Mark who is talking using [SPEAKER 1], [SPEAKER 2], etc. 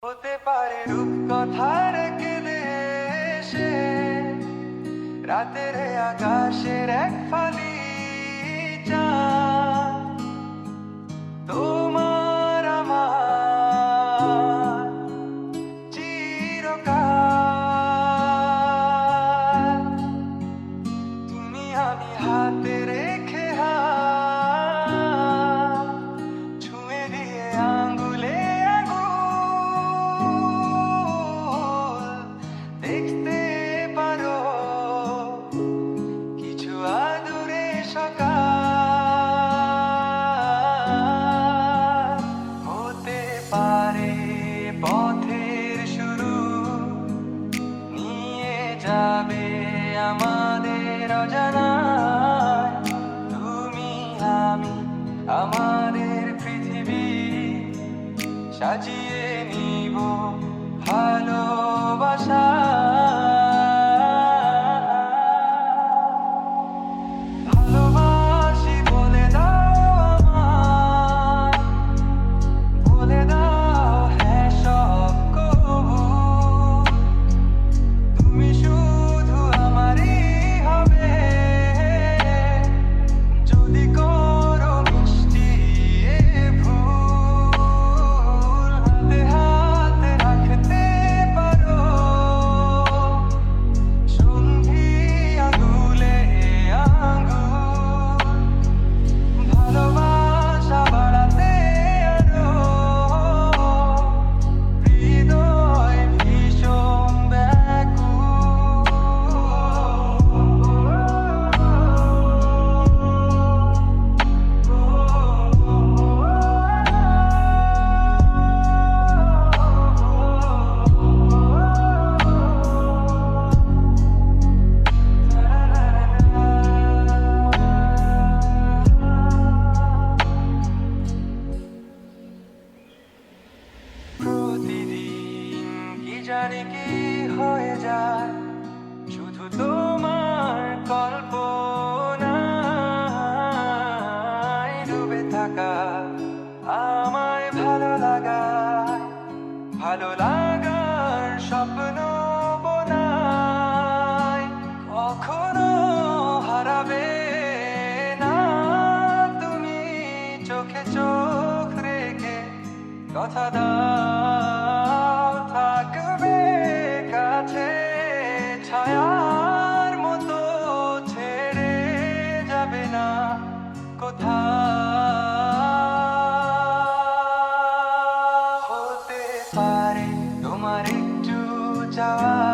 [SPEAKER 1] হতে পারে রূপকথার এক দেশে, রাতের আকাশের এক ফালি চাঁদ, তোমার আমার চিরকাল। তুমি আমি হাতে রেখে হাত ছুঁয়ে দিয়ে আঙ্গুলে দেখতে পারো কিছু আদুরে সকাল। হতে পারে পথের শুরু, নিয়ে যাবে আমাদের অজানায়। তুমি আমি আমাদের পৃথিবী সাজিয়ে নিব ভালোবাসা। ভালোবাসি বলে দাও আমায়, বলে দাও হ্যাঁ সব কবু। তুমি শুধু আমারই হবে, যদি করো মিষ্টি এ ভুল। হাতে হাতে রাখতে পারো সন্ধি আঙুলে আঙুল। ভালোবাসা বাড়াতে আরো হৃদয় ভীষণ প্রতিদিন কি জানি কি হয়ে যায়, শুধু তোমার কল্পনায় ডুবে থাকা আমায় ভালো লাগায়। ভালো লাগার স্বপ্ন বোনায়, কখনো হারাবে না তুমি চোখে চোখ রেখে। কথা দাও থাকবে কাছে, ছায়ার মতো ছেড়ে যাবে না কোথাও। হতে পারে তোমার একটু চাওয়া